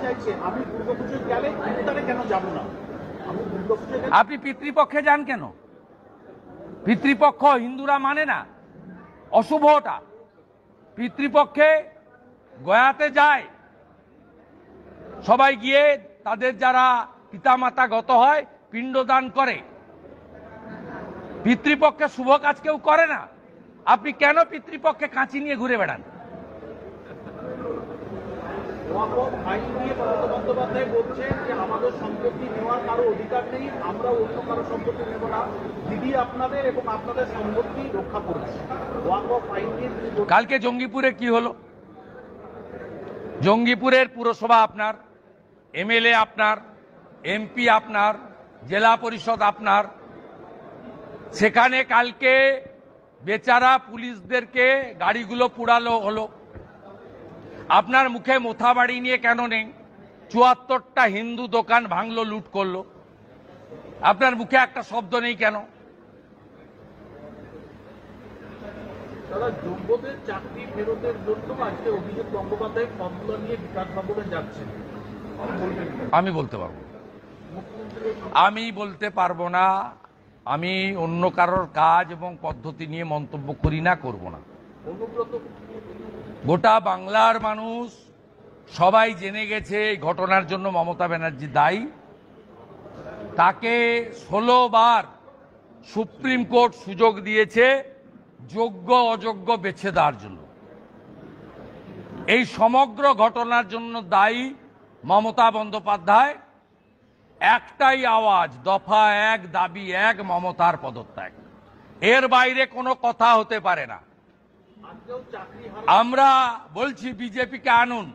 চাইছেন আমি দুর্গাপুজোয় গেলে ইফতারে কেন যাব না? আমি দুর্গাপুজোয় গেলে আপনি পিতৃপক্ষে যান কেন? পিতৃপক্ষ হিন্দুরা মানে না, অশুভটা। পিতৃপক্ষে গয়াতে যায় সবাই, গিয়ে তাদের যারা পিতামাতা গত হয় পিণ্ডদান করে। পিতৃপক্ষে শুভ কাজ কেউ করে না। আপনি কেন পিতৃপক্ষে কাঁচি নিয়ে ঘুরে বেড়ান? আইন নিয়ে মমতা বন্দ্যোপাধ্যায় বলছেন যে আমাদের সম্পত্তি নেওয়ার কারো অধিকার নেই, আমরা অন্য কারো সম্পত্তি নেব না, দিদি আপনাদের এবং আপনাদের সম্পত্তি রক্ষা করবে। আইন নিয়ে কালকে জঙ্গিপুরে কি হলো? জঙ্গিপুরের পুরসভা আপনার, এমএলএ আপনার, এমপি আপনার, জেলা পরিষদ আপনার। সেখানে কালকে বেচারা পুলিশদেরকে গাড়িগুলো পুড়ালো হলো। আপনার মুখে মোথা বাড়ি নিয়ে কেন নেই? ৭৪টা হিন্দু দোকান ভাঙলো, লুট করলো। আপনার মুখে একটা শব্দ নেই কেন? তারা যোগ্যদের চাকরি ফেরতের জন্য আজকে অভিজিৎ গঙ্গোপাধ্যায় ফর্মুলা নিয়ে বিকাশ ভবনে যাচ্ছেন, আমি বলতে পারবো, আমি বলতে পারবো না। আমি অন্য কারোর কাজ এবং পদ্ধতি নিয়ে মন্তব্য করি না, করব না। অনুব্রত গোটা বাংলার মানুষ সবাই জেনে গেছে এই ঘটনার জন্য মমতা ব্যানার্জি দায়ী। তাকে ১৬ বার সুপ্রিম কোর্ট সুযোগ দিয়েছে যোগ্য অযোগ্য বেছে দেওয়ার জন্য। এই সমগ্র ঘটনার জন্য দায়ী মমতা বন্দ্যোপাধ্যায়। একটাই আওয়াজ, দফা এক, দাবি এক, মমতার পদত্যাগ। এর বাইরে কোনো কথা হতে পারে না। আজকেও চাকরি আমরা বলছি বিজেপিকে আনুন।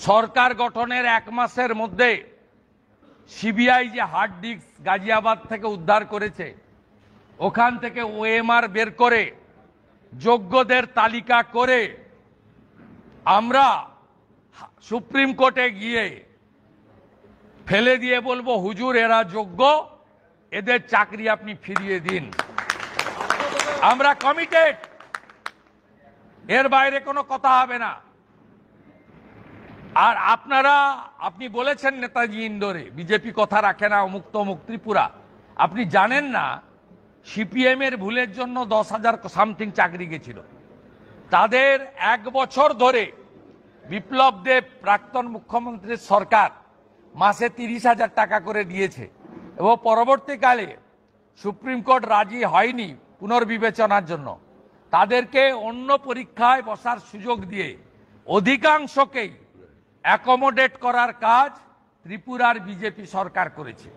সরকার গঠনের ১ মাসের মধ্যে সিবিআই যে হার্ড ডিস্ক গাজিয়াবাদ থেকে উদ্ধার করেছে, ওখান থেকে ওএমআর বের করে যোগ্যদের তালিকা করে আমরা সুপ্রিম কোর্টে গিয়ে ফেলে দিয়ে বলবো, হুজুর এরা যোগ্য, এদের চাকরি আপনি ফিরিয়ে দিন। আমরা কমিটেড, এর বাইরে কোনো কথা হবে না। আর আপনি বলেছেন নেতাজি ইন্দোরে বিজেপি কথা রাখে না, অমুক তমুক ত্রিপুরা। আপনি জানেন না সিপিএম এর ভুলের জন্য ১০,০০০ সামথিং চাকরি গেছিল। তাদের ১ বছর ধরে বিপ্লব দেব প্রাক্তন মুখ্যমন্ত্রীর সরকার মাসে ৩০,০০০ টাকা করে দিয়েছে, এবং পরবর্তীকালে সুপ্রিম কোর্ট রাজি হয়নি পুনর্বিবেচনার জন্য। তাদেরকে অন্য পরীক্ষায় বসার সুযোগ দিয়ে অধিকাংশকেই অ্যাকোমোডেট করার কাজ ত্রিপুরার বিজেপি সরকার করেছে।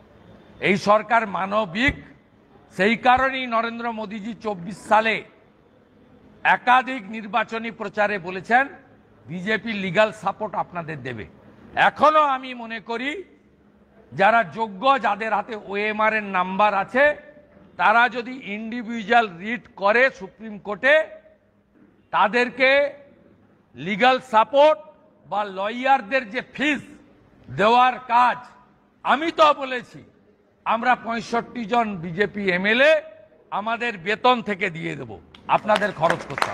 এই সরকার মানবিক, সেই কারণেই নরেন্দ্র মোদীজি ২৪ সালে একাধিক নির্বাচনী প্রচারে বলেছেন বিজেপি লিগ্যাল সাপোর্ট আপনাদের দেবে। এখনো আমি মনে করি যারা যোগ্য, যাদের হাতে ওএমআর এর নাম্বার আছে, তারা যদি ইন্ডিভিজুয়াল রিট করে সুপ্রিম কোর্টে, তাদেরকে লিগ্যাল সাপোর্ট বা লয়ারদের যে ফিস দেওয়ার কাজ, আমি তো বলেছি আমরা ৬৫ জন বিজেপি এমএলএ আমাদের বেতন থেকে দিয়ে দেব, আপনাদের খরচ করতে হবে।